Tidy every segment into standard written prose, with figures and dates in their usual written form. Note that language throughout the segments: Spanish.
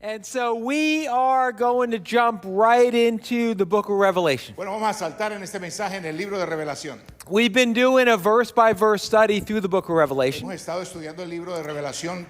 And so we are going to jump right into the book of Revelation. Bueno, vamos a saltar en este mensaje en el libro de Revelación. We've been doing a verse-by-verse study through the book of Revelation. Hemos estado estudiando el libro de Revelación,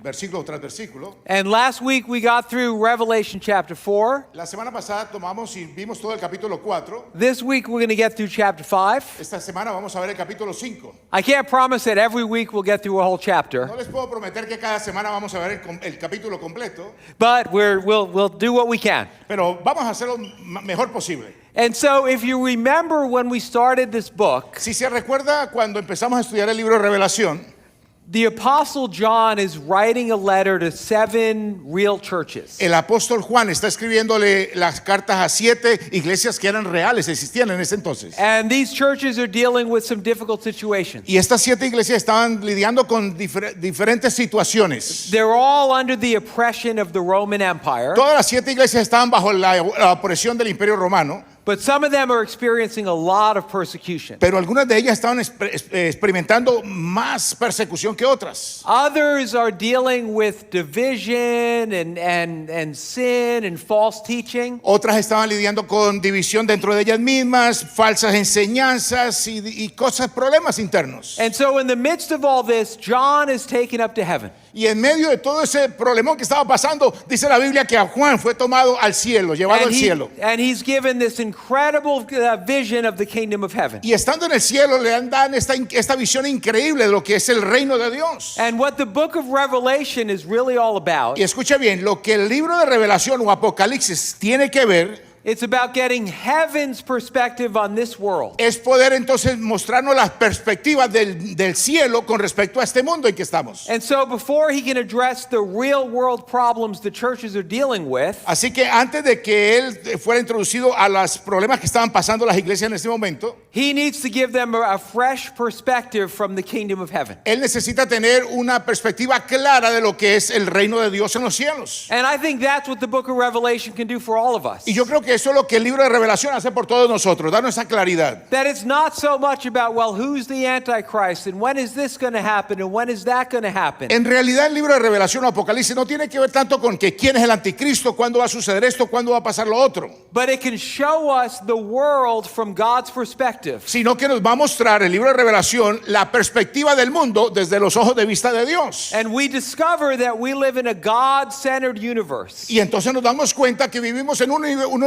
versículo tras versículo. And last week we got through Revelation chapter 4. La semana pasada tomamos y vimos todo el capítulo 4. This week we're going to get through chapter 5. Esta semana vamos a ver el capítulo 5. I can't promise that every week we'll get through a whole chapter, No les puedo prometer que cada semana vamos a ver el capítulo completo, but we'll do what we can. pero vamos a hacerlo mejor posible. And so if you remember when we started this book, Si se recuerda cuando empezamos a estudiar el libro de Revelación, the Apostle John is writing a letter to 7 real churches. el apóstol Juan está escribiéndole las cartas a 7 iglesias que eran reales, existían en ese entonces. And these churches are dealing with some difficult situations. Y estas 7 iglesias estaban lidiando con diferentes situaciones. They're all under the oppression of the Roman Empire, Todas las 7 iglesias estaban bajo la opresión del Imperio Romano, but some of them are experiencing a lot of persecution. pero algunas de ellas estaban experimentando más persecución que otras. Others are dealing with division and sin and false teaching. Otras estaban lidiando con división dentro de ellas mismas, falsas enseñanzas y cosas, problemas internos. And so in the midst of all this, John is taken up to heaven. Y en medio de todo ese problemón que estaba pasando, dice la Biblia que a Juan fue tomado al cielo, llevado al cielo. And he's given this incredible vision of the kingdom of heaven. Y estando en el cielo le dan esta visión increíble de lo que es el reino de Dios. And what the book of Revelation is really all about, Y escucha bien, lo que el libro de Revelación o Apocalipsis tiene que ver it's about getting heaven's perspective on this world. es poder entonces mostrarnos las perspectivas del cielo con respecto a este mundo en que estamos. And so before he can address the real world problems the churches are dealing with, Así que antes de que él fuera introducido a los problemas que estaban pasando las iglesias en este momento, he needs to give them a fresh perspective from the kingdom of heaven. él necesita tener una perspectiva clara de lo que es el reino de Dios en los cielos. And I think that's what the book of Revelation can do for all of us. Y yo creo que eso es lo que el libro de Revelación hace por todos nosotros, darnos esa claridad. That it's not so much about, well, who's the Antichrist and when is this going to happen and when is that going to happen. En realidad el libro de Revelación o Apocalipsis no tiene que ver tanto con que quién es el anticristo, cuándo va a suceder esto, cuándo va a pasar lo otro, But it can show us the world from God's perspective. sino que nos va a mostrar el libro de Revelación la perspectiva del mundo desde los ojos de vista de Dios. And we discover that we live in a God-centered universe. Y entonces nos damos cuenta que vivimos en un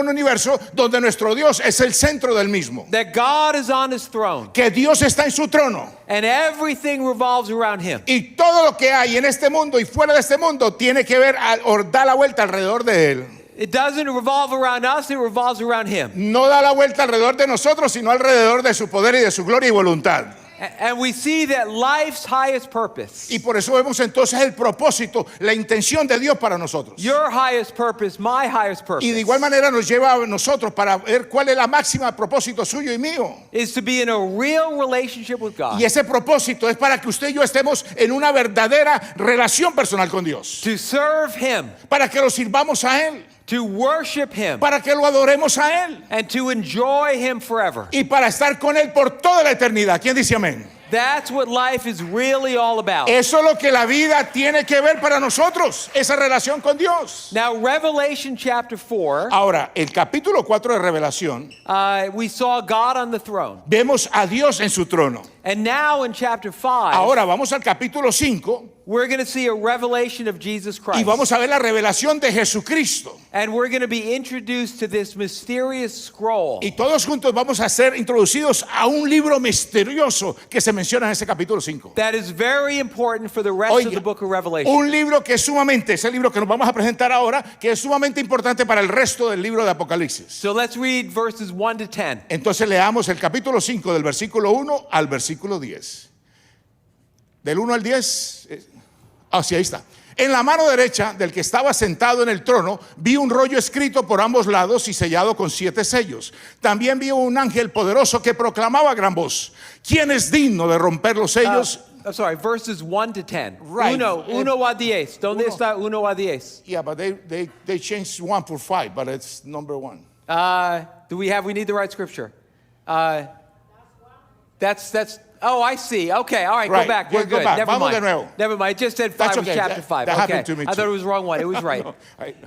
universo donde nuestro Dios es el centro del mismo, That God is on his throne que Dios está en su trono and everything revolves around him. y todo lo que hay en este mundo y fuera de este mundo tiene que ver o da la vuelta alrededor de él. It doesn't revolve around us, it revolves around him. No da la vuelta alrededor de nosotros, sino alrededor de su poder y de su gloria y voluntad. And we see that life's highest purpose, Y por eso vemos entonces el propósito, la intención de Dios para nosotros. your highest purpose, my highest purpose, Y de igual manera nos lleva a nosotros para ver cuál es la máxima propósito suyo y mío. is to be in a real relationship with God, Y ese propósito es para que usted y yo estemos en una verdadera relación personal con Dios. to serve him, Para que lo sirvamos a Él. to worship him, Para que lo adoremos a Él. and to enjoy him forever. Y para estar con Él por toda la eternidad. ¿Quién dice amén? That's what life is really all about. Eso es lo que la vida tiene que ver para nosotros. Esa relación con Dios. Now, Revelation chapter 4, Ahora, el capítulo 4 de Revelación, we saw God on the throne. vemos a Dios en su trono. And now in chapter 5, Ahora vamos al capítulo 5 we're going to see a revelation of Jesus y Christ. vamos a ver la revelación de Jesucristo. And we're going to be introduced to this mysterious scroll Y todos juntos vamos a ser introducidos a un libro misterioso que se menciona en ese capítulo 5. that is very important for the rest of Oiga, the book of Revelation. un libro que es sumamente, ese libro que nos vamos a presentar ahora, que es sumamente importante para el resto del libro de Apocalipsis. So let's read verses 1 to 10. Entonces leamos el capítulo 5 del versículo 1 al versículo 10. Del 1 al 10, sí, ahí está. En la mano derecha del que estaba sentado en el trono vi un rollo escrito por ambos lados y sellado con 7 sellos. También vi un ángel poderoso que proclamaba a gran voz: ¿quién es digno de romper los sellos? I'm sorry, verses 1 to 10. Right. Uno a 10. ¿Dónde Uno. está uno a 10? Yeah, but they changed 1 for 5, but it's number 1. We need the right scripture. That's Oh, I see. Okay, all right, Right. go back. Go We're good. back. Never Vamos mind. de nuevo. Never mind. It just said 5 That's was okay. chapter 5. That Okay. happened to me I thought too. it was the wrong one. It was right. No,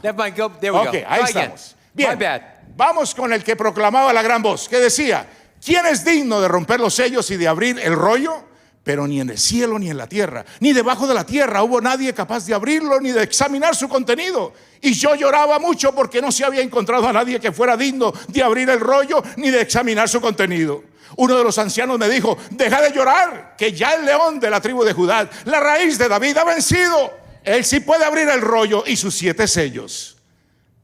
Never mind. Go. There we Ok, go. ahí Try again. estamos. Bien, My bad. vamos con el que proclamaba la gran voz, que decía, ¿quién es digno de romper los sellos y de abrir el rollo? Pero ni en el cielo ni en la tierra, ni debajo de la tierra hubo nadie capaz de abrirlo ni de examinar su contenido. Y yo lloraba mucho porque no se había encontrado a nadie que fuera digno de abrir el rollo ni de examinar su contenido. Uno de los ancianos me dijo, deja de llorar, que ya el león de la tribu de Judá, la raíz de David, ha vencido. Él sí puede abrir el rollo y sus 7 sellos.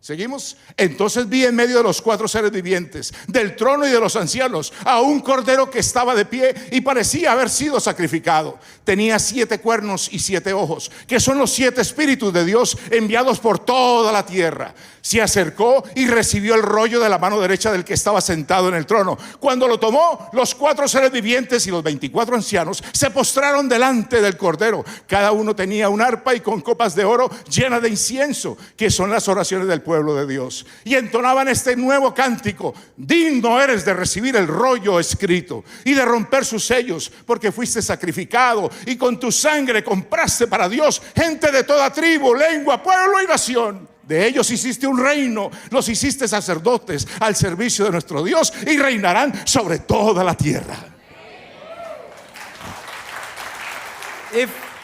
¿Seguimos? Entonces vi en medio de los 4 seres vivientes, del trono y de los ancianos, a un cordero que estaba de pie y parecía haber sido sacrificado. Tenía 7 cuernos y 7 ojos, que son los 7 espíritus de Dios enviados por toda la tierra. Se acercó y recibió el rollo de la mano derecha del que estaba sentado en el trono. Cuando lo tomó, los 4 seres vivientes y los 24 ancianos se postraron delante del cordero. Cada uno tenía un arpa y con copas de oro llenas de incienso, que son las oraciones del pueblo de Dios. Y entonaban este nuevo cántico: digno eres de recibir el rollo escrito y de romper sus sellos, porque fuiste sacrificado y con tu sangre compraste para Dios gente de toda tribu, lengua, pueblo y nación. De ellos hiciste un reino, los hiciste sacerdotes al servicio de nuestro Dios y reinarán sobre toda la tierra.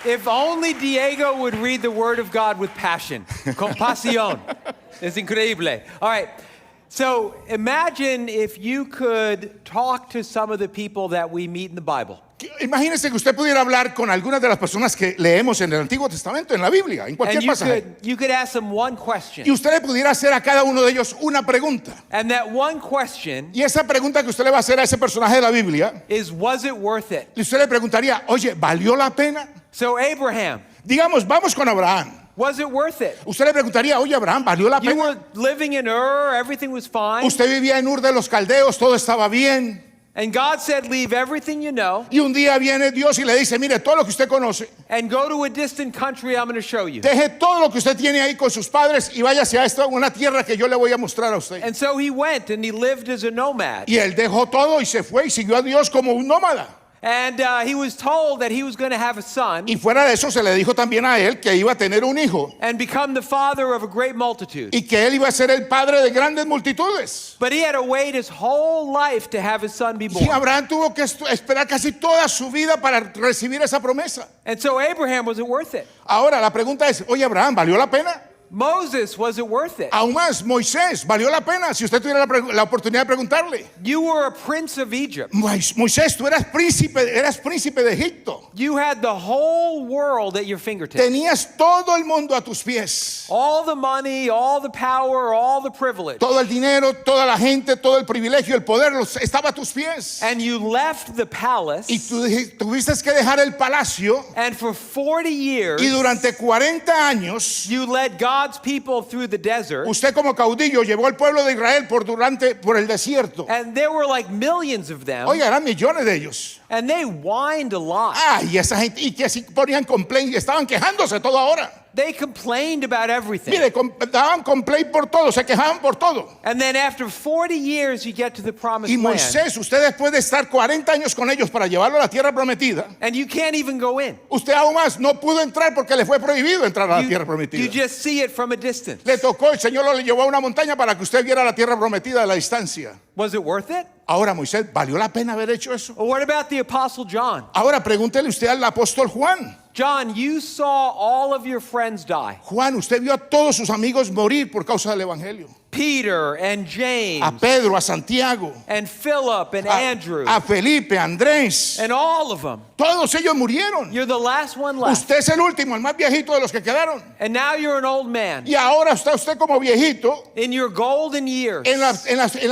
If only Diego would read the Word of God with passion. Con pasión. Es increíble. All right. So imagine if you could talk to some of the people that we meet in the Bible. Imagínese que usted pudiera hablar con algunas de las personas que leemos en el Antiguo Testamento, en la Biblia, en cualquier And pasaje. you could ask them one question. Y usted le pudiera hacer a cada uno de ellos una pregunta. And that one question Y esa pregunta que usted le va a hacer a ese personaje de la Biblia, is, was it worth it? y usted le preguntaría, oye, ¿valió la pena? So Abraham, Digamos, vamos con Abraham. was it worth it? Usted le preguntaría, oye, Abraham, ¿valió la You pena? were living in Ur, everything was fine. Usted vivía en Ur de los Caldeos, todo estaba bien. And God said, leave everything you know Y un día viene Dios y le dice, mire, todo lo que usted conoce, and go to a distant country I'm going to show you. deje todo lo que usted tiene ahí con sus padres y váyase a esta una tierra que yo le voy a mostrar a usted. And so he went and he lived as a nomad. Y él dejó todo y se fue y siguió a Dios como un nómada. And he was told that he was going to have a son Y fuera de eso se le dijo también a él que iba a tener un hijo and become the father of a great multitude. y que él iba a ser el padre de grandes multitudes. But he had to wait his whole life to have his son be Y born. Abraham tuvo que esperar casi toda su vida para recibir esa promesa. And so Abraham, was it worth it? Ahora la pregunta es, oye, Abraham, ¿valió la pena? Moses, was it worth it? Aún más, Moisés, ¿valió la pena? Si usted tuviera la oportunidad de preguntarle. You were a prince of Egypt. Moisés, tú eras príncipe de Egipto. You had the whole world at your fingertips. Tenías todo el mundo a tus pies. All the money, all the power, all the privilege. Todo el dinero, toda la gente, todo el privilegio, el poder estaba a tus pies. And you left the palace. Y tú tuviste que dejar el palacio And for 40 years, y durante 40 años you led God's people through the desert. usted como caudillo llevó al pueblo de Israel por el desierto. And there were like millions of them. Oiga, eran millones de ellos. And they whined a lot. Y esa gente, y que así ponían complaint, estaban quejándose toda hora. They complained about everything. Mire, daban complaint por todo, se quejaban por todo. And then after 40 years, you get to the promised Y land. Moisés, usted después de estar 40 años con ellos para llevarlo a la tierra prometida, And you can't even go in. usted aún más no pudo entrar porque le fue prohibido entrar a la tierra You prometida. just see it from a distance. Le tocó, el Señor lo llevó a una montaña para que usted viera la tierra prometida a la distancia. Was it worth it? Ahora, Moisés, ¿valió la pena haber hecho eso? Or what about the Apostle John? Ahora pregúntele usted al apóstol Juan. John, you saw all of your friends die. Juan, usted vio a todos sus amigos morir por causa del evangelio. Peter and James A Pedro, a Santiago, and Philip and Andrew a Felipe, a Andrés. and all of them. Todos ellos murieron. You're the last one left. Usted es el último, el más viejito de los que quedaron. And now you're an old man Y ahora está usted como viejito in your golden years. en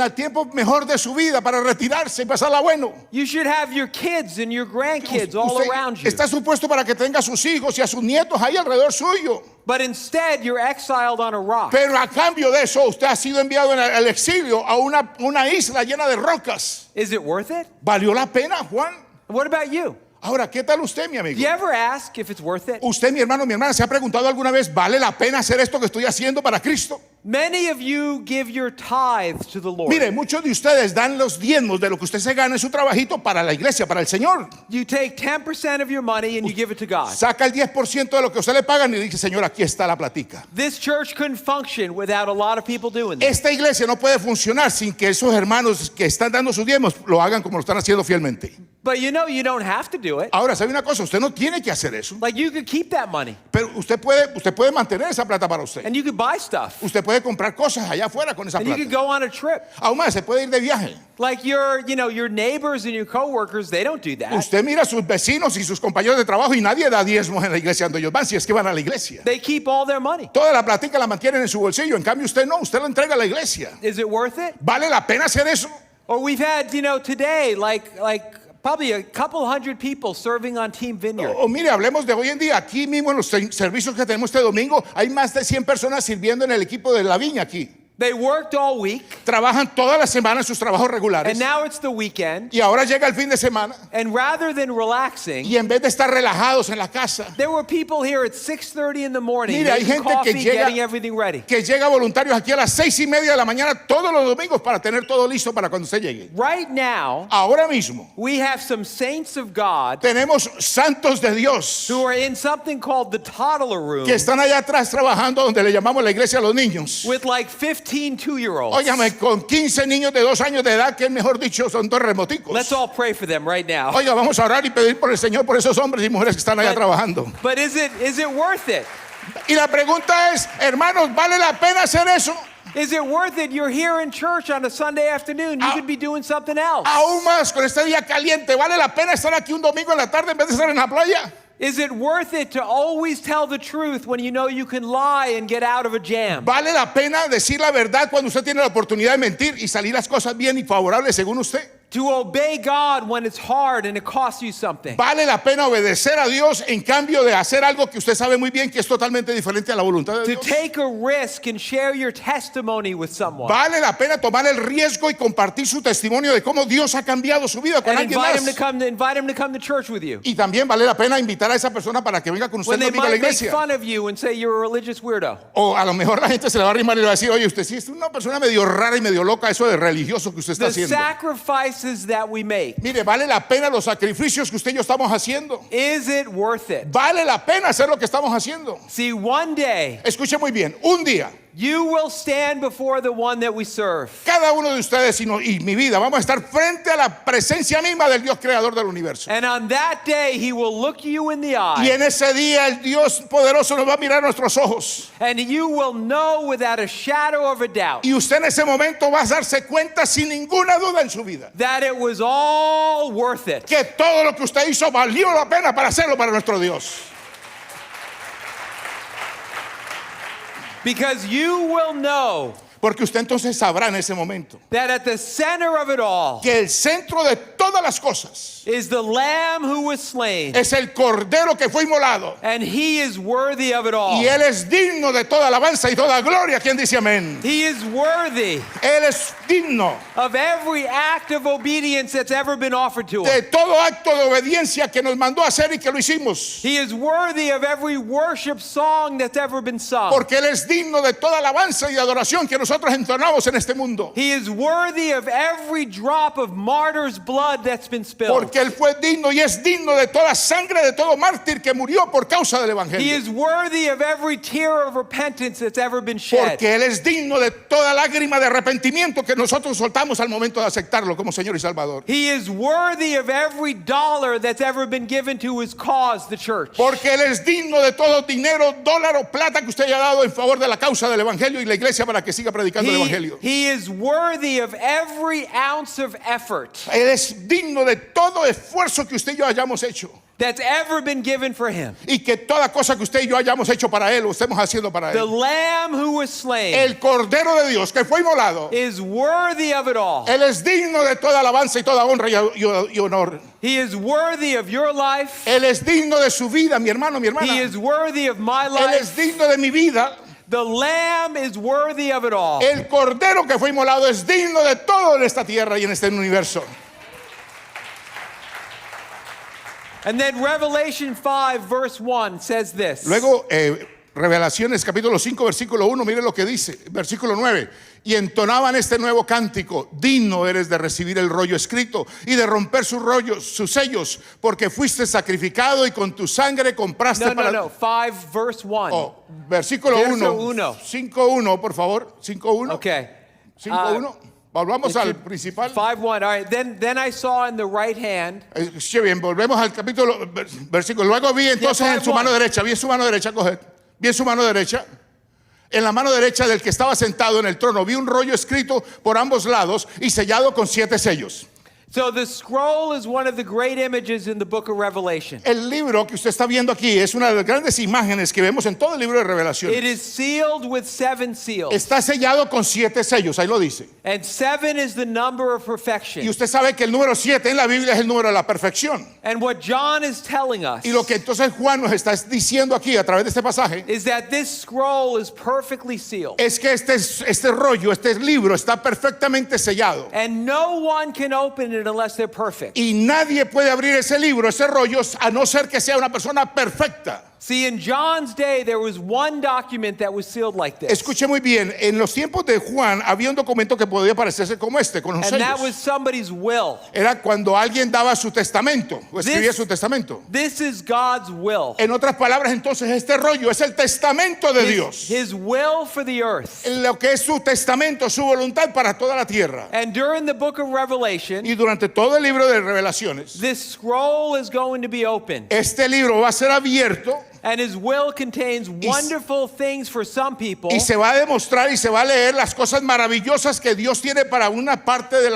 el tiempo mejor de su vida para retirarse y pasarla bueno. You should have your kids and your grandkids all Usted around you. está supuesto para que tenga a sus hijos y a sus nietos ahí alrededor suyo. But instead, you're exiled on a rock. Pero a cambio de eso, usted ha sido enviado al exilio a una isla llena de rocas. Is it worth it? ¿Valió la pena, Juan? What about you? Ahora, ¿qué tal usted, mi amigo? Do you ever ask if it's worth it? Usted, mi hermano, mi hermana, ¿se ha preguntado alguna vez, ¿vale la pena hacer esto que estoy haciendo para Cristo? Many of you give your tithes to the Lord. Mire, muchos de ustedes dan los diezmos de lo que usted se gana en su trabajito para la iglesia, para el Señor. You take 10% of your money and you give it to God. Saca el 10% de lo que usted le pagan y dice, Señor, aquí está la platica. This church couldn't function without a lot of people doing this. Esta iglesia no puede funcionar sin que esos hermanos que están dando sus diezmos lo hagan como lo están haciendo fielmente. But you know, you don't have to do it. Ahora, ¿sabe una cosa? Usted no tiene que hacer eso. Like you could keep that money Pero usted puede mantener esa plata para usted. and you could buy stuff Usted puede comprar cosas allá afuera con esa and you could plata. go on a trip. Aún más, se puede ir de viaje. Like your neighbors and your coworkers, they don't do that. Usted mira a sus vecinos y sus compañeros de trabajo y nadie da diezmos en la iglesia donde ellos van, si es que van a la iglesia. They keep all their money. Toda la platica la mantienen en su bolsillo, en cambio usted no, usted la entrega a la iglesia. Is it worth it? ¿Vale la pena hacer eso? Or we've had, today, like probably a couple hundred people serving on Team Vineyard. O mire, hablemos de hoy en día, aquí mismo en los servicios que tenemos este domingo, hay más de 100 personas sirviendo en el equipo de la viña aquí. They worked all week, Trabajan toda la semana en sus trabajos regulares. and now it's the weekend. Y ahora llega el fin de semana And rather than relaxing, y en vez de estar relajados en la casa, there were people here at 6:30 in the morning Mire, hay making gente que coffee, llega- getting everything ready. que llega voluntarios aquí a las 6:30 de la mañana todos los domingos para tener todo listo para cuando usted llegue. Right now, Ahora mismo we have some saints of God tenemos santos de Dios who are in something called the toddler room que están allá atrás trabajando donde le llamamos la iglesia a los niños. with like 15 2-year-olds. Óigame, con 15 niños de 2 años de edad, que mejor dicho, son dos remoticos. Let's all pray for them right now. Oiga, vamos a orar y pedir por el Señor por esos hombres y mujeres que están allá But- trabajando. But is it worth it? Y la pregunta es, hermanos, ¿vale la pena hacer eso? Is it worth it? You're here in church on a Sunday afternoon. You could be doing something else. Aún más con este día caliente, ¿vale la pena estar aquí un domingo en la tarde en vez de estar en la playa? Is it worth it to always tell the truth when you know you can lie and get out of a jam? ¿Vale la pena decir la verdad cuando usted tiene la oportunidad de mentir y salir las cosas bien y favorables según usted? To obey God when it's hard and it costs you something? ¿Vale la pena obedecer a Dios en cambio de hacer algo que usted sabe muy bien que es totalmente diferente a la voluntad de To Dios? take a risk and share your testimony with someone? ¿Vale la pena tomar el riesgo y compartir su testimonio de cómo Dios ha cambiado su vida con And alguien invite him más? to come to church with you. Y también vale la pena invitar a esa persona para que venga con usted When el they domingo a la might make iglesia. fun of you and say you're a religious weirdo. O a lo mejor la gente se le va a arrimar y le va a decir, oye, usted sí es una persona medio rara y medio loca, eso de religioso que usted está The haciendo. sacrifices that we make, Mire, ¿vale la pena los sacrificios que usted y yo estamos haciendo? is it worth it? ¿Vale la pena hacer lo que estamos haciendo? See, one day Escuche muy bien, un día, you will stand before the one that we serve. cada uno de ustedes y mi vida, vamos a estar frente a la presencia misma del Dios creador del universo. And on that day, he will look you in the Y eye, en ese día el Dios poderoso nos va a mirar a nuestros ojos. and you will know without a shadow of a doubt Y usted en ese momento va a darse cuenta sin ninguna duda en su vida that it was all worth it. que todo lo que usted hizo valió la pena para hacerlo para nuestro Dios. Because you will know Porque usted entonces sabrá en ese momento that at the center of it all que el centro de todas las cosas is the Lamb who was slain, es el cordero que fue inmolado. and he is worthy of it all. Y Él es digno de toda alabanza y toda gloria. ¿Quién dice amén? He is worthy Él es digno of every act of obedience that's ever been offered to him. de todo acto de obediencia que nos mandó a hacer y que lo hicimos. He is worthy of every worship song that's ever been sung. Porque Él es digno de toda alabanza y adoración que nosotros entonamos en este mundo. He is worthy of every drop of martyr's blood that's been spilled. Porque Él fue digno y es digno de toda sangre de todo mártir que murió por causa del He Evangelio. is worthy of every tear of repentance that's ever been shed. Porque Él es digno de toda lágrima de arrepentimiento que nosotros soltamos al momento de aceptarlo como Señor y Salvador. He is worthy of every dollar that's ever been given to his cause, the church. Porque Él es digno de todo dinero, dólar o plata que usted haya dado en favor de la causa del Evangelio y la iglesia para que siga predicando el Evangelio. He is worthy of every ounce of effort Él es digno de todo esfuerzo que usted y yo hayamos hecho. that's ever been given for him. Y que toda cosa que usted y yo hayamos hecho para Él, o estemos haciendo para The Él. Lamb who was slain El Cordero de Dios que fue inmolado. is worthy of it all. Él es digno de toda alabanza y toda honra y honor. He is worthy of your life. Él es digno de su vida, mi hermano, mi hermana. He is worthy of my Él es life. digno de mi vida. The Lamb is worthy of it all. El Cordero que fue inmolado es digno de todo en esta tierra y en este universo. And then Revelation 5 verse 1 says this. Luego, Revelaciones capítulo 5, versículo 1, mire lo que dice, versículo 9. Y entonaban este nuevo cántico: digno eres de recibir el rollo escrito y de romper sus rollos, sus sellos, porque fuiste sacrificado y con tu sangre compraste para... No. 5 verse 1. Oh, versículo Verso 1. uno. 5:1, por favor. 5:1. Okay. 5:1. Volvamos al principal. 5:1. All right. Then I saw in the right hand. Escuche bien, volvemos al capítulo, versículo. Luego vi entonces en su mano derecha, vi en su mano derecha, vi en su mano derecha, en la mano derecha del que estaba sentado en el trono, vi un rollo escrito por ambos lados y sellado con 7 sellos. So the scroll is one of the great images in the book of Revelation. El libro que usted está viendo aquí es una de las grandes imágenes que vemos en todo el libro de Revelaciones. It is sealed with 7 seals. Está sellado con 7 sellos, ahí lo dice. And 7 is the number of Y perfection. usted sabe que el número 7 en la Biblia es el número de la perfección. And what John is telling us Y lo que entonces Juan nos está diciendo aquí a través de este pasaje is that this scroll is perfectly sealed. es que este rollo, este libro está perfectamente sellado. And no one can open it unless they're perfect. Y nadie puede abrir ese libro, ese rollo, a no ser que sea una persona perfecta. See, in John's day, there was one document that was sealed like this. Escuche muy bien, en los tiempos de Juan había un documento que podía parecerse como este, con los And that was sellos. somebody's will. Era cuando alguien daba su testamento, o escribía This- su testamento. This is God's will. En otras palabras, entonces, este rollo es el testamento de Dios. His will for the earth. Lo que es su testamento, su voluntad para toda la tierra. And during the book of Revelation, Y durante todo el libro de Revelaciones, this scroll is going to be opened. este libro va a ser abierto And his will contains wonderful things for some people y se va a demostrar y se va a leer las cosas maravillosas que Dios tiene para una parte de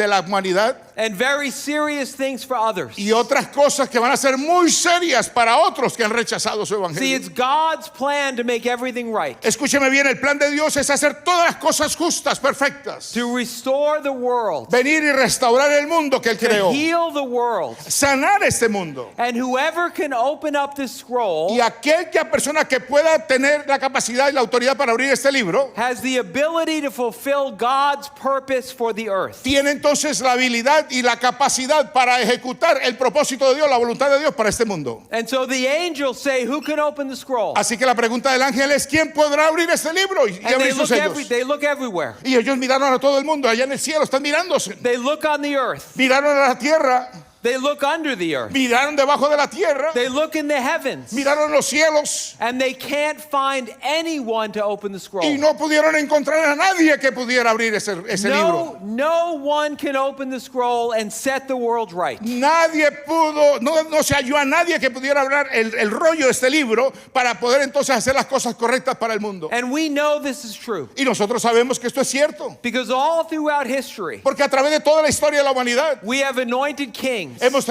la humanidad and very serious things for others. y otras cosas que van a ser muy serias para otros que han rechazado su See, evangelio. it's God's plan to make everything right, Escúcheme bien, el plan de Dios es hacer todas las cosas justas, perfectas. to restore the world, Venir y restaurar el mundo que Él to creó. heal the world. Sanar este mundo. And whoever can open up this scroll Y aquella persona que pueda tener la capacidad y la autoridad para abrir este libro, has the ability to fulfill God's purpose for the earth. tiene entonces la habilidad y la capacidad para ejecutar el propósito de Dios, la voluntad de Dios para este mundo. And so the angels say, who can open the scroll? Así que la pregunta del ángel es: ¿quién podrá abrir este libro y And they abrir sus sellos? look everywhere. Y ellos miraron a todo el mundo allá en el cielo, están mirándose. They look on the earth. Miraron a la tierra, They look under the earth. miraron debajo de la tierra, They look in the heavens. miraron los cielos And they can't find anyone to open the scroll. y no pudieron encontrar a nadie que pudiera abrir ese libro. No one can open the scroll and set the world right. Nadie pudo, no se halló a nadie que pudiera hablar el rollo de este libro para poder entonces hacer las cosas correctas para el mundo. And we know this is true Y nosotros sabemos que esto es cierto, because all throughout history, porque a través de toda la historia de la humanidad we have anointed kings. hemos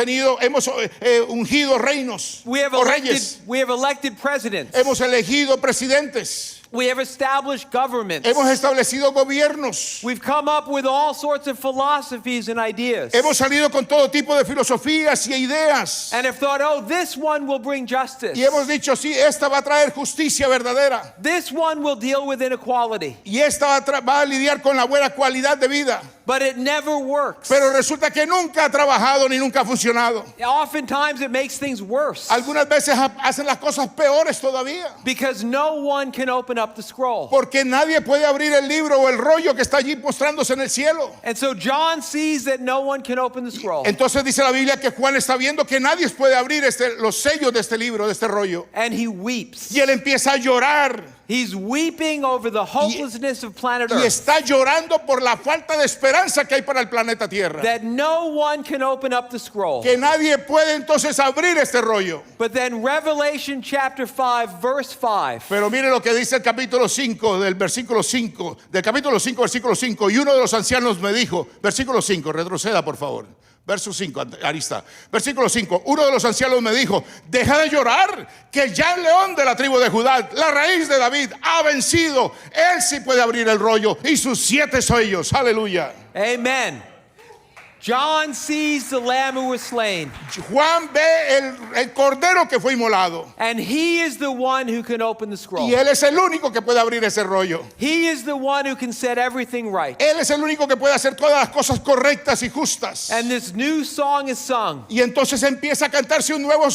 ungido reinos We have o reyes, elected presidents. hemos elegido presidentes, We have established governments. hemos establecido gobiernos, We've come up with all sorts of philosophies and ideas. hemos salido con todo tipo de filosofías y ideas And have thought, oh, this one will bring justice. y hemos dicho: sí, esta va a traer justicia verdadera This one will deal with inequality. y esta va a lidiar con la buena calidad de vida. But it never works. Pero resulta que nunca ha trabajado ni nunca ha funcionado. Oftentimes it makes things worse Algunas veces hacen las cosas peores todavía, because no one can open up the scroll. porque nadie puede abrir el libro o el rollo que está allí mostrándose en el cielo. And so John sees that no one can open the scroll. Entonces dice la Biblia que Juan está viendo que nadie puede abrir los sellos de este libro, de este rollo. And he weeps. Y él empieza a llorar He's weeping over the hopelessness of planet y Earth. está llorando por la falta de esperanza que hay para el planeta Tierra. That no one can open up the scroll. Que nadie puede entonces abrir este rollo. But then Revelation chapter 5 verse 5. Pero mire lo que dice el capítulo 5 del versículo 5, del capítulo 5, versículo 5. Y uno de los ancianos me dijo, versículo 5, retroceda por favor. Verso 5, ahí está. Versículo 5, uno de los ancianos me dijo: deja de llorar, que ya el león de la tribu de Judá, la raíz de David, ha vencido. Él sí puede abrir el rollo y sus 7 sellos. Aleluya. Amen. John sees the lamb who was slain, Juan ve el cordero que fue inmolado. and he is the one who can open the scroll. Y él es el único que puede abrir ese rollo. He is the one who can set everything right. Él es el único que puede hacer todas las cosas correctas y justas. And this new song is sung. Y entonces empieza a cantarse un nuevo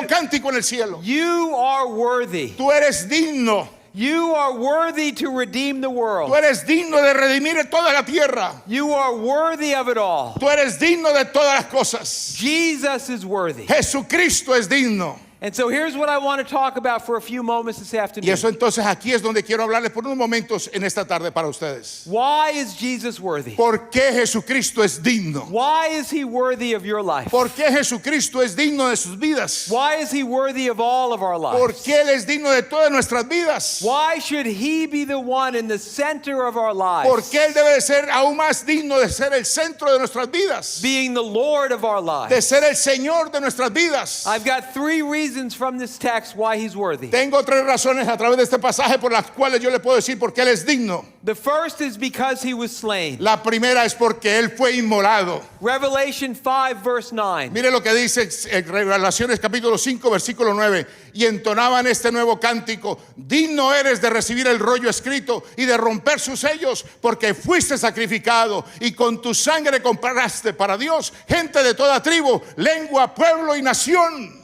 cántico en el cielo. You are worthy. Tú eres digno. You are worthy to redeem the Tú world. eres digno de redimir toda la tierra. You are worthy of it all. Tú eres digno de todas las cosas. Jesus is worthy. Jesucristo es digno. And so here's what I want to talk about for a few moments this Y afternoon. eso entonces aquí es donde quiero hablarles por unos momentos en esta tarde para ustedes. Why is Jesus worthy? ¿Por qué Jesucristo es digno? Why is he worthy of your life? ¿Por qué Jesucristo es digno de sus vidas? Why is he worthy of all of our ¿Por lives? qué Él es digno de todas nuestras vidas? Why should he be the one in the center of our ¿Por lives? qué Él debe de ser aún más digno de ser el centro de nuestras vidas? Being the Lord of our De lives. ser el Señor de nuestras vidas. I've got 3 reasons from this text why he's worthy. Tengo 3 razones a través de este pasaje por las cuales yo le puedo decir por qué Él es digno. The first is because he was slain. La primera es porque Él fue inmolado. Revelation 5 verse 9. Mire lo que dice en Revelaciones capítulo 5 versículo 9. Y entonaban este nuevo cántico: digno eres de recibir el rollo escrito y de romper sus sellos, porque fuiste sacrificado y con tu sangre compraste para Dios gente de toda tribu, lengua, pueblo y nación.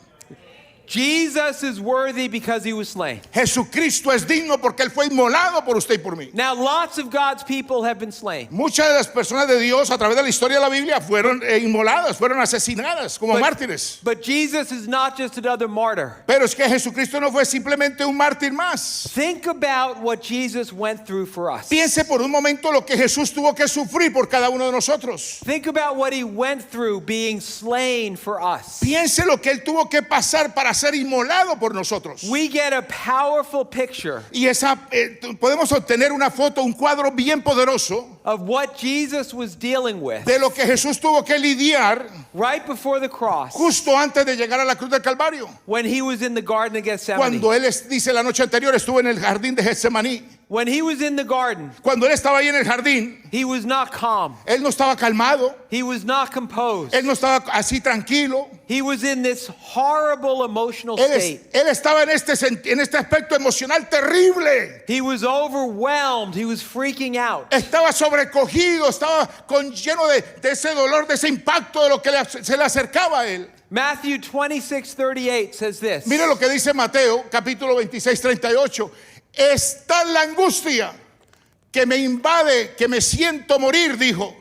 Jesus is worthy because he was slain. Jesucristo es digno porque Él fue inmolado por usted y por mí. Now, lots of God's people have been slain. Muchas de las personas de Dios a través de la historia de la Biblia fueron inmoladas, fueron asesinadas como mártires. But Jesus is not just another martyr. Pero es que Jesucristo no fue simplemente un mártir más. Think about what Jesus went through for us. Piense por un momento lo que Jesús tuvo que sufrir por cada uno de nosotros. Think about what he went through being slain for us. Piense lo que Él tuvo que pasar para ser inmolado por nosotros. We get a powerful picture Y podemos obtener una foto, un cuadro bien poderoso of what Jesus was dealing with de lo que Jesús tuvo que lidiar right before the cross justo antes de llegar a la cruz del Calvario. when he was in the Garden of Gethsemane. Cuando Él dice la noche anterior estuvo en el jardín de Getsemaní. When he was in the garden, Cuando Él estaba ahí en el jardín, he was not calm. Él no estaba calmado, He was not composed. Él no estaba así tranquilo. He was in this horrible emotional state. Él estaba en este aspecto emocional terrible. He was overwhelmed. He was freaking out. Estaba sobrecogido, estaba lleno de ese dolor, de ese impacto de lo que se le acercaba a Él. Matthew 26:38 says this. Mire lo que dice Mateo, capítulo 26, 38. Es tal la angustia que me invade, que me siento morir, dijo.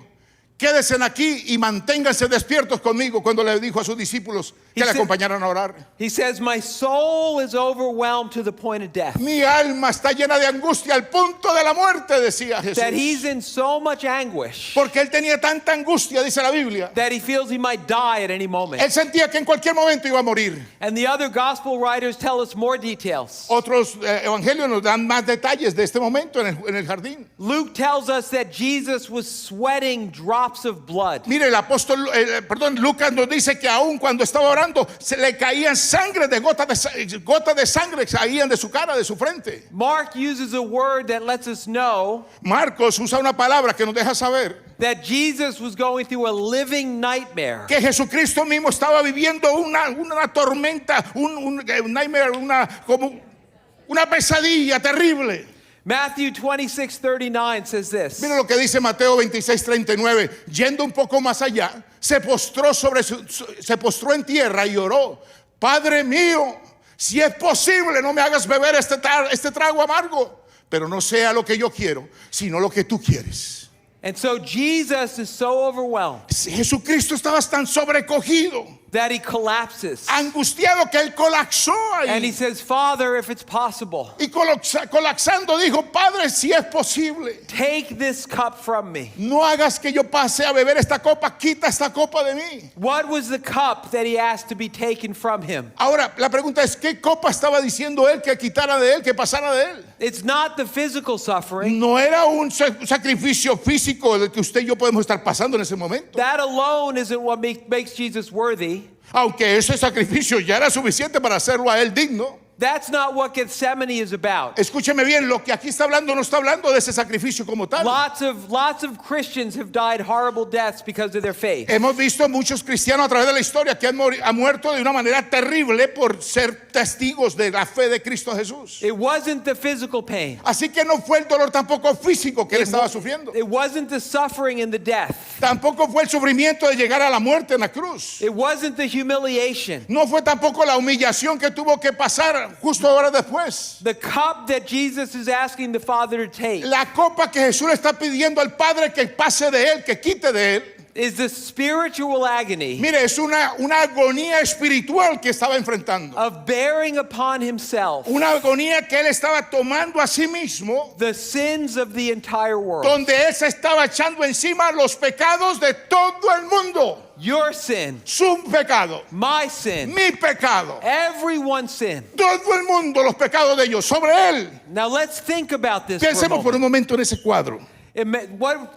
Quédense aquí y manténganse despiertos conmigo, cuando le dijo a sus discípulos que le acompañaran a orar. He says, my soul is overwhelmed to the point of death. Mi alma está llena de angustia al punto de la muerte, decía Jesús. That he's in so much anguish Porque Él tenía tanta angustia, dice la Biblia. that he feels he might die at any moment. Él sentía que en cualquier momento iba a morir. And the other gospel writers tell us more details. Otros evangelios nos dan más detalles de este momento en el jardín. Luke tells us that Jesus was sweating drops of blood. Mire, el apóstol, Lucas nos dice que aún cuando estaba orando se le caían sangre de gotas de sangre caían de su cara, de su frente. Mark uses a word that lets us know Marcos usa una palabra que nos deja saber that Jesus was going through a living nightmare. que Jesucristo mismo estaba viviendo una tormenta, un nightmare, como una pesadilla terrible. Matthew 26:39 says this. Mira lo que dice Mateo 26:39. Yendo un poco más allá, se postró en tierra y oró: Padre mío, si es posible, no me hagas beber este trago amargo, pero no sea lo que yo quiero, sino lo que tú quieres. And so Jesus is so overwhelmed Jesucristo estaba tan sobrecogido, that he collapses. angustiado, que Él colapsó And he ahí. says, Father, if it's possible, Y colapsando dijo: Padre, si es posible, take this cup from me. no hagas que yo pase a beber esta copa, quita esta copa de mí. What was the cup that he asked to be taken from him? Ahora, la pregunta es: ¿qué copa estaba diciendo Él que quitara de Él, que pasara de Él? It's not the physical suffering. No era un sacrificio físico del que usted y yo podemos estar pasando en ese momento. That alone isn't what makes Jesus worthy. Aunque ese sacrificio ya era suficiente para hacerlo a Él digno. That's not what Gethsemane is about. Escúcheme bien, lo que aquí está hablando no está hablando de ese sacrificio como tal. Lots of Christians have died horrible deaths because of their faith. Hemos visto muchos cristianos a través de la historia que han muerto de una manera terrible por ser testigos de la fe de Cristo Jesús. It wasn't the physical pain. Así que no fue el dolor tampoco físico que él estaba sufriendo. It wasn't the suffering and the death. Tampoco fue el sufrimiento de llegar a la muerte en la cruz. It wasn't the humiliation. No fue tampoco la humillación que tuvo que pasar justo ahora después. The cup that Jesus is asking the Father to take La copa que Jesús le está pidiendo al Padre que pase de él, que quite de él. is the spiritual agony Mire, es una agonía espiritual que estaba enfrentando. of bearing upon himself Una agonía que él estaba tomando a sí mismo, the sins of the entire world. donde él se estaba echando encima los pecados de todo el mundo. Your sin, Su pecado, my sin, mi pecado, everyone's sin. todo el mundo, los pecados de ellos, sobre él. Now let's think about this for a Pensemos por un moment. momento en ese cuadro.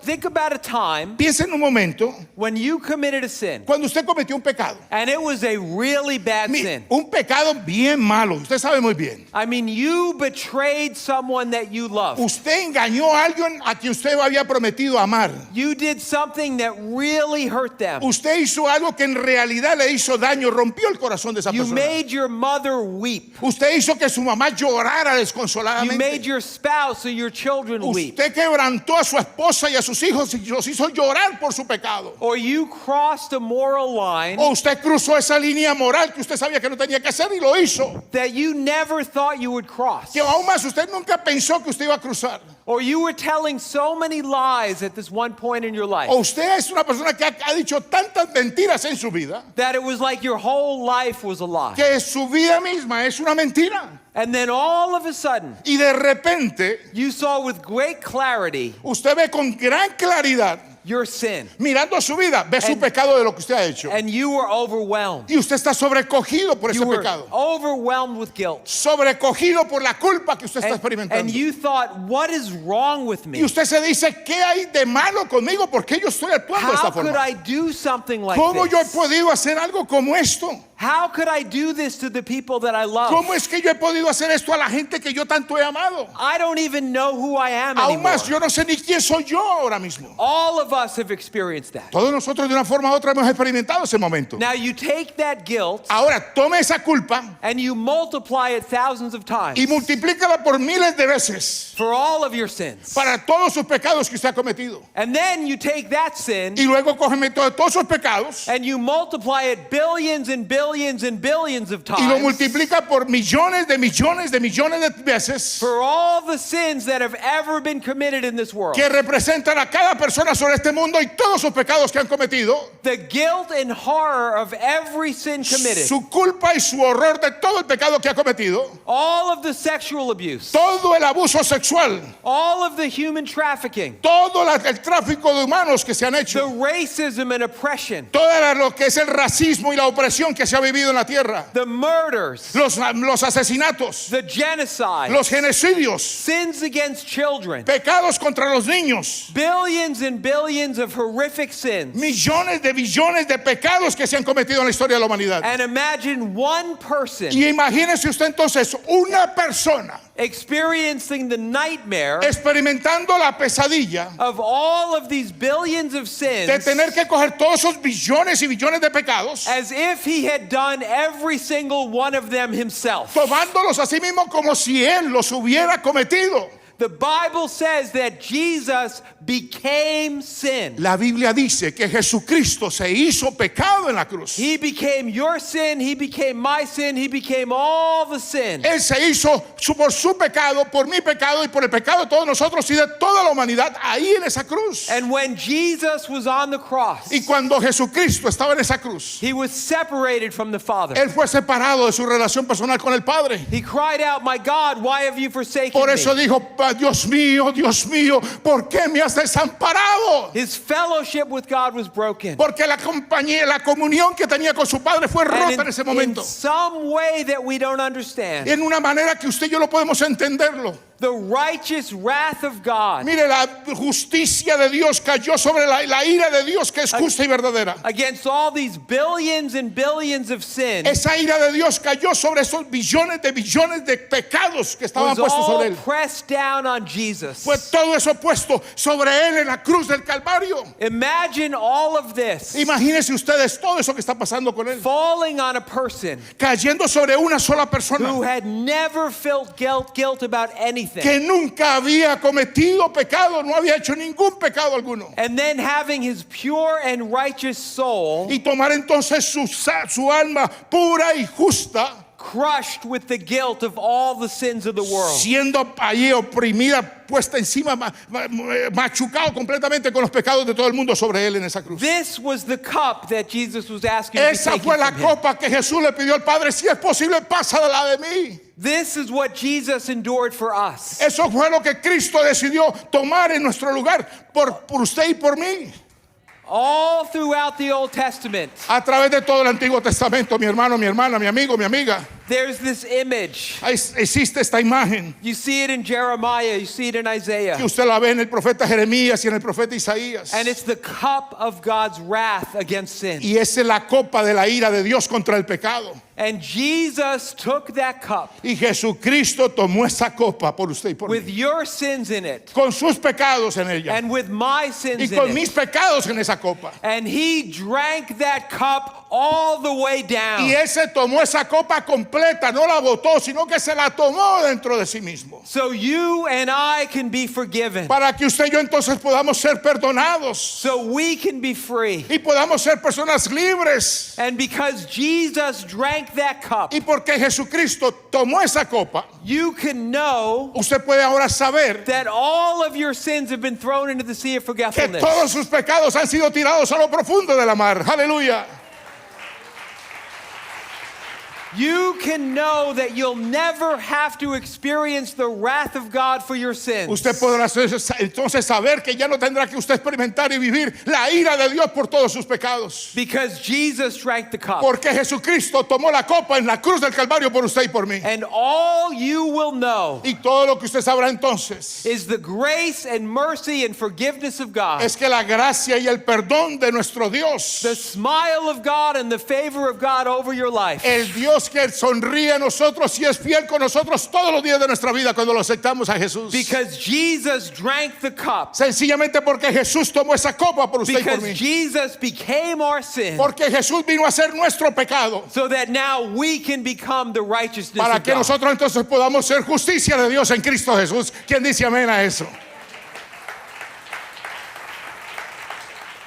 Think about a time Piensa en un momento when you committed a sin cuando usted cometió un pecado. and it was a really bad sin. Un pecado bien malo, usted sabe muy bien. I mean, you betrayed someone that you love. Usted engañó a alguien a quien usted había prometido amar. You did something that really hurt them. Usted hizo algo que en realidad le hizo daño, rompió el corazón de esa You persona. made your mother weep. Usted hizo que su mamá llorara You desconsoladamente. made your spouse or your children weep. Usted quebrantó a su esposa y a sus hijos y los hizo llorar por su pecado. Or you crossed a moral line O usted cruzó esa línea moral que usted sabía que no tenía que hacer y lo hizo. that you never thought you would cross. Que aún más usted nunca pensó que usted iba a cruzar. Or you were telling so many lies at this one point in your life O usted es una persona que ha dicho tantas mentiras en su vida that it was like your whole life was a lie. que su vida misma es una mentira. And then all of a sudden, Y de repente you saw with great clarity usted ve con gran claridad, your sin. mirando su vida, ve su And- pecado de lo que usted ha hecho. And you were overwhelmed. Y usted está sobrecogido por ese You were pecado. overwhelmed with guilt. Sobrecogido por la culpa que usted está And experimentando. you thought, what is wrong with Y me? usted se dice, ¿qué hay de malo conmigo? ¿Por qué yo estoy actuando de How esta could forma? I do something like ¿Cómo yo he this? podido hacer algo como esto? How could I do this to the people that I love? ¿Cómo es que yo he podido hacer esto a la gente que yo tanto he amado? I don't even know who I am Aún anymore. más, yo no sé ni quién soy yo ahora mismo. All of us have experienced that. Todos nosotros de una forma u otra hemos experimentado ese momento. Now you take that guilt Ahora, tome esa culpa and you multiply it thousands of times y multiplícala por miles de veces for all of your sins. para todos sus pecados que usted ha cometido. And then you take that sin Y luego cógeme todos sus pecados and you multiply it billions and billions and billions of y lo times multiplica por millones de millones de millones de veces for all the sins that have ever been committed in this world. que representan a cada persona sobre este mundo y todos sus pecados que han cometido, The guilt and horror of every sin committed, su culpa y su horror de todo el pecado que ha cometido, all of the sexual abuse, todo el abuso sexual, all of the human trafficking, todo el tráfico de humanos que se han the hecho, racism and oppression, todo lo que es el racismo y la opresión que se ha vivido en la tierra, the murders, los asesinatos, the genocide, los genocidios, sins against children, pecados contra los niños, billions and billions of horrific sins. millones de billones de pecados que se han cometido en la historia de la humanidad. And imagine one person Y imagínese usted entonces una persona experiencing the nightmare experimentando la pesadilla of all of these billions of de sins tener que coger todos esos billones y billones de pecados, as if he had done every single one of them himself. tomándolos a sí mismo como si él los hubiera cometido. The Bible says that Jesus became sin. La Biblia dice que Jesucristo se hizo pecado en la cruz. He became your sin, he became my sin, he became all the sin. Él se hizo por su pecado, por mi pecado y por el pecado de todos nosotros y de toda la humanidad ahí en esa cruz. And when Jesus was on the cross, Y cuando Jesucristo estaba en esa cruz, he was separated from the Father. él fue separado de su relación personal con el Padre. He cried out, "My God, why have you forsaken Por eso me?" dijo, Dios mío, ¿por qué me has desamparado? His fellowship with God was broken. Porque la comunión que tenía con su Padre fue And rota en ese in momento. some way that we don't understand, En una manera que usted y yo no podemos entenderlo. The righteous wrath of God Mire, la justicia de Dios cayó sobre la ira de Dios que es justa y verdadera. against all these billions and billions of sins Esa ira de Dios cayó sobre esos billones de pecados que estaban was puestos sobre all él. pressed down on Jesus. Fue todo eso puesto sobre él en la cruz del Calvario. Imagine all of this Imagínense ustedes todo eso que está pasando con él. falling on a person Cayendo sobre una sola who persona had never felt guilt about anything. que nunca había cometido pecado, no había hecho ningún pecado alguno. And then having his pure and righteous soul Y tomar entonces su alma pura y justa, crushed with the guilt of all the sins of the world. siendo allí oprimida, puesta encima, machucado completamente con los pecados de todo el mundo sobre él en esa cruz. This was the cup that Jesus was asking to Esa take fue la from him. copa que Jesús le pidió al Padre, si es posible, pasa de la de mí. This is what Jesus endured for us. Eso fue lo que Cristo decidió tomar en nuestro lugar, por usted y por mí. All throughout the Old Testament, A través de todo el Antiguo Testamento, mi hermano, mi hermana, mi amigo, mi amiga, there's this image. existe esta imagen You see it in Jeremiah, you see it in Isaiah. que usted la ve en el profeta Jeremías y en el profeta Isaías. And it's the cup of God's wrath against sin. Y esa es la copa de la ira de Dios contra el pecado. And Jesus took that cup Y Jesucristo tomó esa copa por usted y por with mí, your sins in it con sus pecados en ella and with my sins y con in mis it. pecados en esa copa. And he drank that cup all the way Y down. él se tomó esa copa completa, no la botó, sino que se la tomó dentro de sí mismo. So you and I can be forgiven. Para que usted y yo entonces podamos ser perdonados So we can be free. y podamos ser personas libres. And because Jesus drank that cup, Y porque Jesucristo tomó esa copa, you can know usted puede ahora saber that all of your sins have been thrown into the sea of que forgetfulness. todos sus pecados han sido tirados a lo profundo de la mar. Aleluya. You can know that you'll never have to experience the wrath of God for your sins. Usted podrá entonces saber que ya no tendrá que usted experimentar y vivir la ira de Dios por todos sus pecados. Because Jesus drank the cup. Porque Jesucristo tomó la copa en la cruz del Calvario por usted y por mí. And all you will know Y todo lo que usted sabrá entonces is the grace and mercy and forgiveness of God. es que la gracia y el perdón de nuestro Dios, The smile of God and the favor of God over your life. el Dios que sonríe a nosotros y es fiel con nosotros todos los días de nuestra vida cuando lo aceptamos a Jesús. Because Jesus drank the cup. Sencillamente porque Jesús tomó esa copa por usted y por Because mí. Jesus became our sin. Porque Jesús vino a ser nuestro pecado. So that now we can become the righteousness Para of que God. nosotros entonces podamos ser justicia de Dios en Cristo Jesús. ¿Quién dice amén a eso?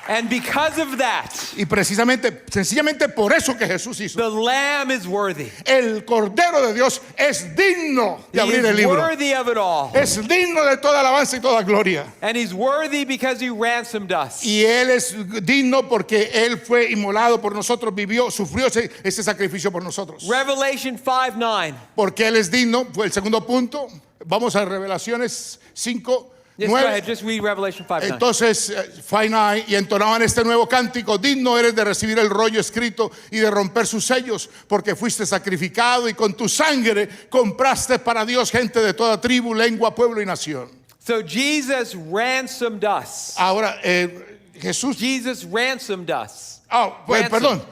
And because of that, Y precisamente, sencillamente por eso que Jesús hizo. the Lamb is worthy. El Cordero de Dios es digno de He abrir el is libro. worthy of it all. Es digno de toda alabanza y toda gloria. And he's worthy because he ransomed us. Y Él es digno porque Él fue inmolado por nosotros, vivió, sufrió ese sacrificio por nosotros. Revelation 5:9. Porque Él es digno, fue el segundo punto. Vamos a Revelaciones 5, Yes, go 9. ahead. Just read Revelation 5:9. Entonces, Fainai, y entonaban este nuevo cántico: digno eres de recibir el rollo escrito y de romper sus sellos, porque fuiste sacrificado y con tu sangre compraste para Dios gente de toda tribu, lengua, pueblo y nación. So Jesus ransomed us. Ahora, Jesús, Jesus ransomed us. pues, Ransom. perdón,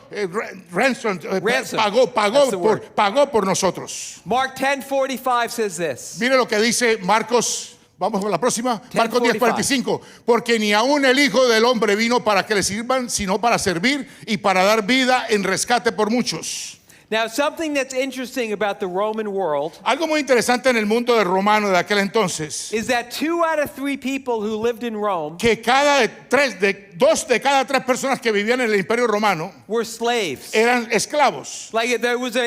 ransom, Ransom. That's the word. pagó por nosotros. Mark 10:45 says this. Mire lo que dice Marcos. Vamos a la próxima. Marcos 10:45. 10:45. Porque ni aún el Hijo del Hombre vino para que le sirvan, sino para servir y para dar vida en rescate por muchos. Now, something that's interesting about the Roman world Algo muy interesante en el mundo del romano de aquel entonces, is that 2 out of 3 people who lived in Rome que dos de cada tres personas que vivían en el Imperio Romano were slaves. eran esclavos. Like it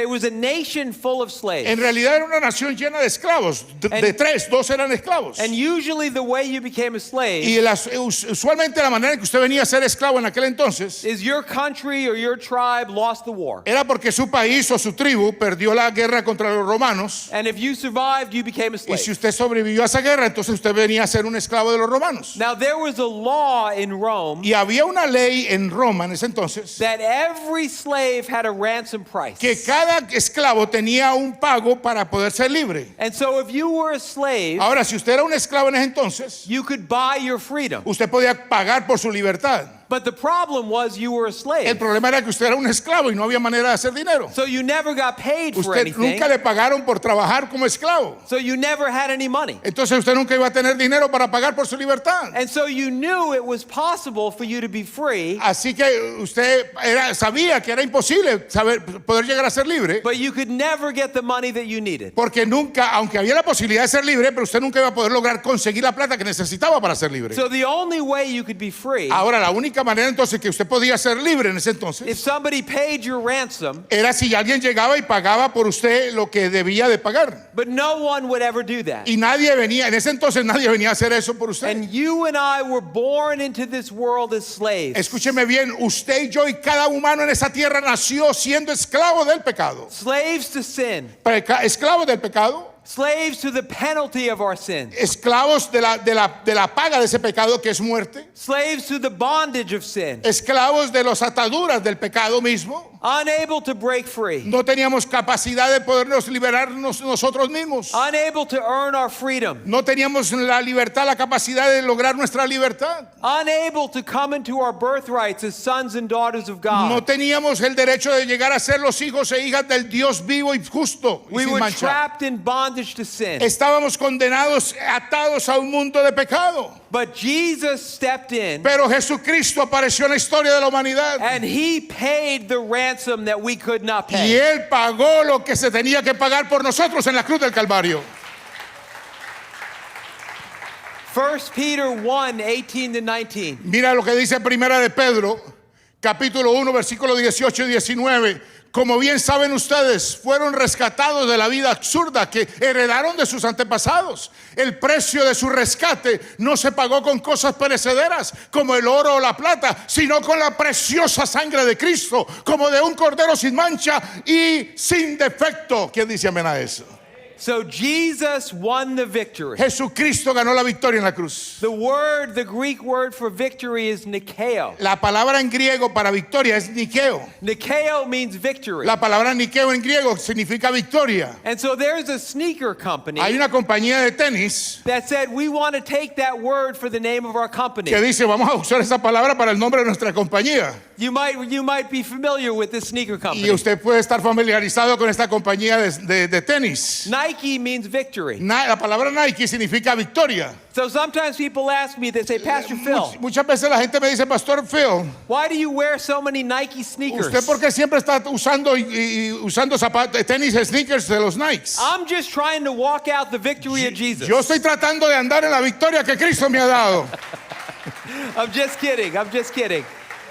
was a nation full of slaves. En realidad era una nación llena de esclavos. De tres, dos eran esclavos. And usually the way you became a slave Y usualmente la manera en que usted venía a ser esclavo en aquel entonces is your country or your tribe lost the war. era porque su país país o su tribu perdió la guerra contra los romanos, and if you survived, you became a y si slave. usted sobrevivió a esa guerra, entonces usted venía a ser un esclavo de los romanos. Now, there was a law in Rome Y había una ley en Roma en ese entonces that every slave had a ransom price. que cada esclavo tenía un pago para poder ser libre. And so if you were a slave, Ahora, si usted era un esclavo en ese entonces, you could buy your freedom. usted podía pagar por su libertad. But the problem was you were a El slave. problema era que usted era un esclavo y no había manera de hacer dinero. So you never got paid for Usted anything. nunca le pagaron por trabajar como esclavo. So you never had any money. Entonces usted nunca iba a tener dinero para pagar por su libertad. And so you knew it was possible for you to be free, Así que usted sabía que era imposible poder llegar a ser libre, but you could never get the money that you needed. porque nunca, aunque había la posibilidad de ser libre, pero usted nunca iba a poder lograr conseguir la plata que necesitaba para ser libre. So the only way you could be free, Ahora, la única manera entonces que usted podía ser libre en ese if entonces somebody paid your ransom, era si alguien llegaba y pagaba por usted lo que debía de pagar. but no one would ever do that. Y nadie venía, en ese entonces nadie venía a hacer eso por usted. And you and I were born into this world as slaves. Escúcheme bien, usted y yo y cada humano en esa tierra nació siendo esclavo del pecado. Slaves to sin, Esclavos del pecado, slaves to the penalty of our sins, esclavos de la paga de ese pecado que es muerte, slaves to the bondage of sin, esclavos de las ataduras del pecado mismo. unable to break free, No teníamos capacidad de podernos liberarnos nosotros mismos. unable to earn our freedom, No teníamos la libertad, la capacidad de lograr nuestra libertad. unable to come into our birthrights as sons and daughters of No God. teníamos el derecho de llegar a ser los hijos e hijas del Dios vivo y justo y We sin were mancha. trapped in bondage to sin. Estábamos condenados, atados a un mundo de pecado. But Jesus stepped in Pero Jesucristo apareció en la historia de la humanidad. and he paid the ransom that we could not Y pay. Él pagó lo que se tenía que pagar por nosotros en la cruz del Calvario. 1 Peter 1, 18 to 19. Mira lo que dice Primera de Pedro, capítulo 1, versículos 18 y 19. Como bien saben ustedes, fueron rescatados de la vida absurda que heredaron de sus antepasados. El precio de su rescate no se pagó con cosas perecederas como el oro o la plata, sino con la preciosa sangre de Cristo, como de un cordero sin mancha y sin defecto. ¿Quién dice amén a eso? So Jesus won the victory. Jesucristo ganó la victoria en la cruz. The Greek word for victory is Nikeo. La palabra en griego para victoria es Nikeo. Nikeo means victory. La palabra Nikeo en griego significa victoria. And so there's a sneaker company Hay una compañía de tenis that said, we want to take that word for the name of our company. que dice, vamos a usar esa palabra para el nombre de nuestra compañía. You might be familiar with this sneaker Y company. usted puede estar familiarizado con esta compañía de tenis. Nike means victory. La palabra Nike significa victoria. So sometimes people ask me, they say, Pastor Phil, Muchas veces la gente me dice, Pastor Phil, why do you wear so many Nike sneakers? ¿usted por qué siempre está usando usando zapatos, tenis, sneakers de los Nikes? I'm just trying to walk out the victory of Jesus. Yo estoy tratando de andar en la victoria que Cristo me ha dado. I'm just kidding. I'm just kidding.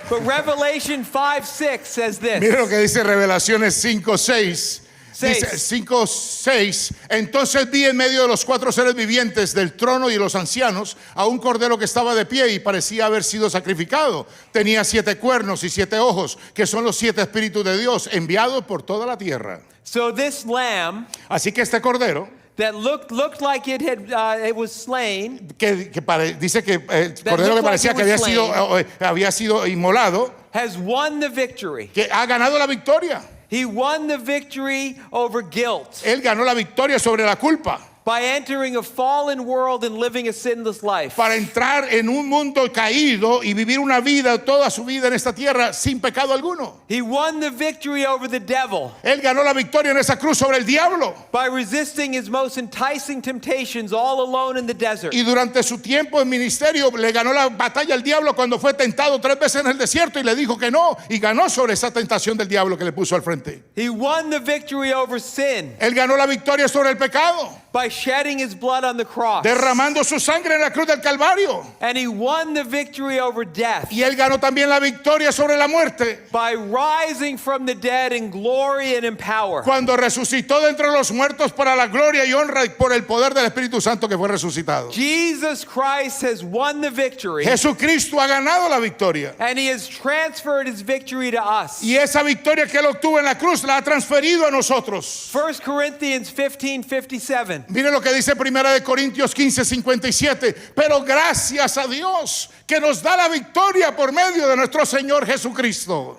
But Revelation 5:6 says this. Mire lo que dice Revelaciones 5:6. Dice Seis. 5:6. Entonces vi en medio de los cuatro seres vivientes del trono y de los ancianos a un cordero que estaba de pie y parecía haber sido sacrificado. Tenía 7 cuernos y 7 ojos, que son los 7 espíritus de Dios enviados por toda la tierra. So this lamb Así que este cordero that looked like it was slain, dice que el cordero que looked parecía like que it was había sido inmolado, has won the victory. que ha ganado la victoria. He won the victory over guilt Él ganó la victoria sobre la culpa. by entering a fallen world and living a sinless life. Para entrar en un mundo caído y vivir una vida, toda su vida en esta tierra sin pecado alguno. He won the victory over the devil Él ganó la victoria en esa cruz sobre el diablo. by resisting his most enticing temptations all alone in the desert. Y durante su tiempo en ministerio le ganó la batalla al diablo cuando fue tentado 3 veces en el desierto y le dijo que no. Y ganó sobre esa tentación del diablo que le puso al frente. He won the victory over sin Él ganó la victoria sobre el pecado by shedding his blood on the cross. derramando su sangre en la cruz del Calvario. And he won the victory over death Y él ganó también la victoria sobre la muerte by rising from the dead in glory and in power. cuando resucitó de entre los muertos para la gloria y honra y por el poder del Espíritu Santo que fue resucitado. Jesus Christ has won the victory, Jesucristo ha ganado la victoria. and he has transferred his victory to us. Y esa victoria que él obtuvo en la cruz la ha transferido a nosotros. 1 Corinthians 15:57. Mire lo que dice 1 de Corintios 15:57. Pero gracias a Dios que nos da la victoria por medio de nuestro Señor Jesucristo.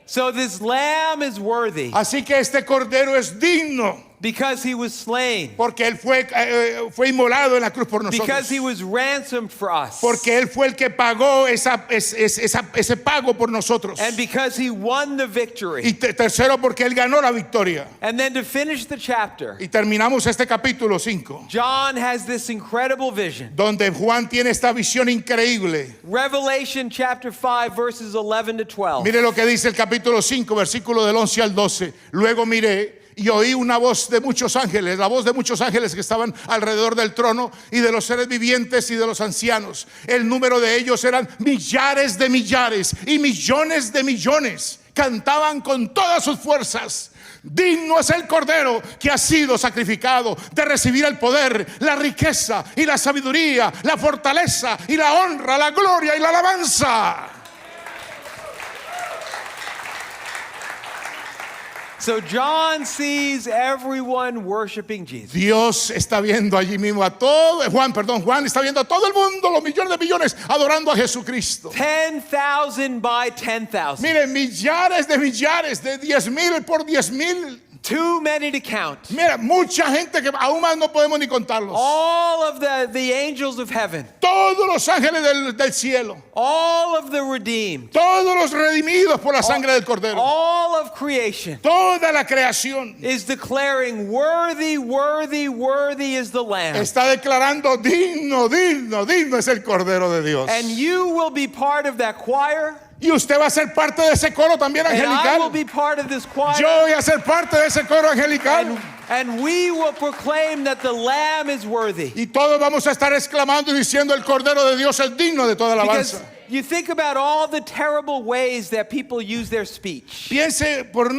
So this lamb is worthy Así que este cordero es digno because he was slain, porque él fue inmolado en la cruz por nosotros. because he was ransomed for us, Porque él fue el que pagó ese pago por nosotros. and because he won the victory. Y tercero, porque él ganó la victoria. And then to finish the chapter, Y terminamos este capítulo 5, John has this incredible vision. donde Juan tiene esta visión increíble. Revelation chapter 5 verses 11 to 12. Mire lo que dice el capítulo 5, versículo del 11 al 12. Luego miré y oí una voz de muchos ángeles, la voz de muchos ángeles que estaban alrededor del trono y de los seres vivientes y de los ancianos. El número de ellos eran millares de millares y millones de millones. Cantaban con todas sus fuerzas: digno es el Cordero que ha sido sacrificado de recibir el poder, la riqueza y la sabiduría, la fortaleza y la honra, la gloria y la alabanza. So John sees everyone worshiping Jesus. Dios está viendo allí mismo a todo, Juan está viendo a todo el mundo, los millones de millones, adorando a Jesucristo. 10,000 by 10,000. Miren, millares, de 10,000 por 10,000. Too many to count. Mira, mucha gente que aún más no podemos ni contarlos. All of the angels of heaven, Todos los ángeles del cielo, all of the redeemed, todos los redimidos por la sangre del Cordero, all of creation toda la creación is declaring worthy, worthy, worthy is the Lamb. está declarando digno, digno, digno es el Cordero de Dios. And you will be part of that choir, Y usted va a ser parte de ese coro también and I will angelical. be part of this choir. Yo voy a ser parte de ese coro angelical. And we will proclaim that the Lamb is worthy. Y todos vamos a estar exclamando y diciendo: el Cordero de Dios es digno de toda Because alabanza. you think about all the terrible ways that people use their speech. Piense por un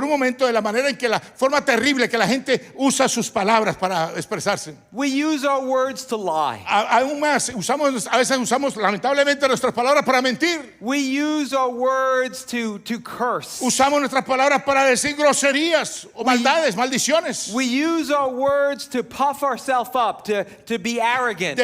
momento de la manera en que la forma terrible que la gente usa sus palabras para expresarse. We use our words to lie. Aún más, a veces usamos lamentablemente nuestras palabras para mentir. We use our words to curse. Usamos nuestras palabras para decir groserías o maldades, maldiciones. We use our words to puff ourselves up, to be arrogant.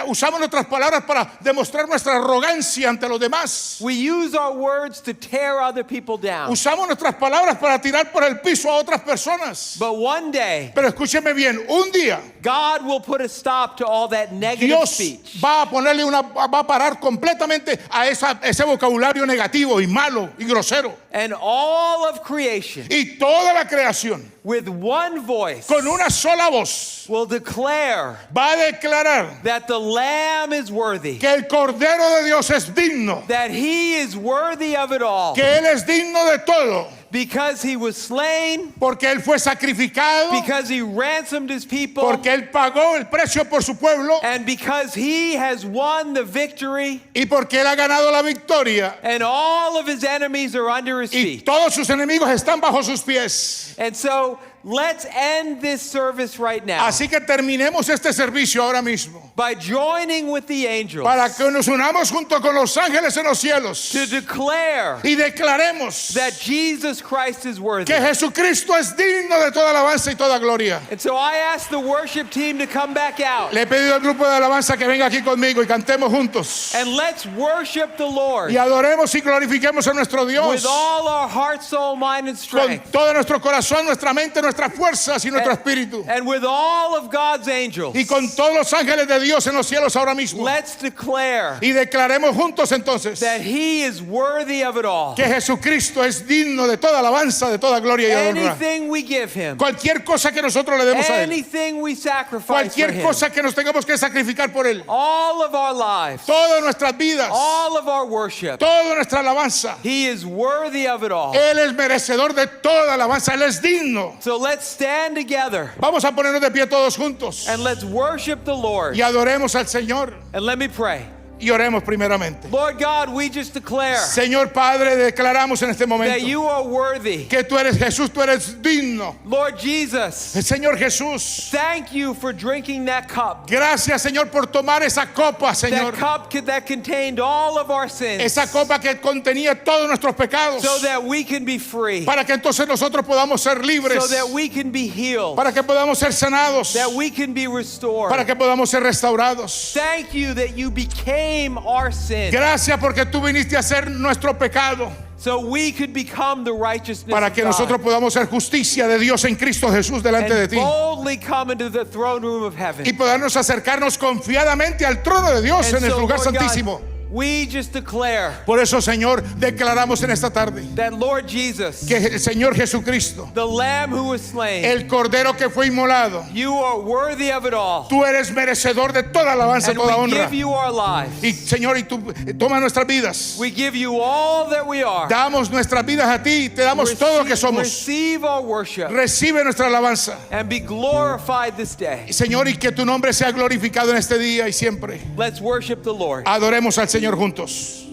Usamos nuestras palabras para demostrar nuestra arrogancia ante los demás. We use our words to tear other people down. Usamos nuestras palabras para tirar por el piso a otras personas. But one day, Pero escúcheme bien, un día God will put a stop to all that negative Dios speech. va a parar completamente a ese vocabulario negativo y malo y grosero. And all of creation, Y toda la creación, with one voice, con una sola voz, will declare va a declarar that the Lamb is worthy, que el Cordero de Dios es digno, that He is worthy of it all, que Él es digno de todo, because He was slain, porque Él fue sacrificado, because He ransomed His people, porque Él pagó el precio por su pueblo and because He has won the victory, y porque Él ha ganado la victoria and all of His enemies are under His y feet. todos sus enemigos están bajo sus pies. And so let's end this service right now Así que terminemos este servicio ahora mismo by joining with the angels para que nos unamos junto con los ángeles en los cielos to declare y declaremos that Jesus Christ is worthy. que Jesucristo es digno de toda alabanza y toda gloria. And so I ask the worship team to come back out, Le he pedido al grupo de alabanza que venga aquí conmigo y cantemos juntos and let's worship the Lord y adoremos y glorifiquemos a nuestro with Dios all our heart, soul, mind, and con strength, todo nuestro corazón, nuestra mente, nuestras fuerzas y nuestro espíritu, and with all of God's angels. y con todos los ángeles de Dios en los cielos ahora mismo. Let's declare Y declaremos juntos entonces that He is worthy of it all. que Jesucristo es digno de toda alabanza, de toda gloria y honra. Anything we give Him, Cualquier cosa que nosotros le demos a Él, anything we sacrifice for cualquier Him, cosa que nos tengamos que sacrificar por Él, all of our lives, todas nuestras vidas, all of our worship, toda nuestra alabanza, He is worthy of it all. Él es merecedor de toda alabanza, Él es digno. So let's stand together Vamos a ponernos de pie todos juntos and let's worship the Lord. y adoremos al Señor. And let me pray. Y oremos primeramente. Lord God, we just declare Señor Padre, declaramos en este that momento you are worthy. que tú eres Jesús, tú eres digno. Lord Jesus, El Señor Jesús, thank you for drinking that cup. gracias Señor por tomar esa copa, Señor. That cup that contained all of our sins. Esa copa que contenía todos nuestros pecados. So that we can be free. Para que entonces nosotros podamos ser libres. So that we can be healed. Para que podamos ser sanados. That we can be restored. Para que podamos ser restaurados. Thank you that you became our sin. Gracias porque tú viniste a ser nuestro pecado. So we could become the righteousness Para que of God. nosotros podamos ser justicia de Dios en Cristo Jesús delante de And ti. boldly come into the throne room of heaven. Y podernos acercarnos confiadamente al trono de Dios And en el so, lugar Lord God, santísimo. we just declare Por eso, Señor, declaramos en esta tarde that Lord Jesus, que el Señor Jesucristo, the Lamb who was slain, el Cordero que fue inmolado, you are worthy of it all. tú eres merecedor de toda alabanza, And toda we honra. give you our lives. Y Señor, y tú toma nuestras vidas. We give you all that we are. Damos nuestras vidas a ti, te damos todo lo que somos. Receive our worship Recibe nuestra alabanza. and be glorified this day. Señor, y que tu nombre sea glorificado en este día y siempre. Let's worship the Lord. Adoremos al Señor juntos.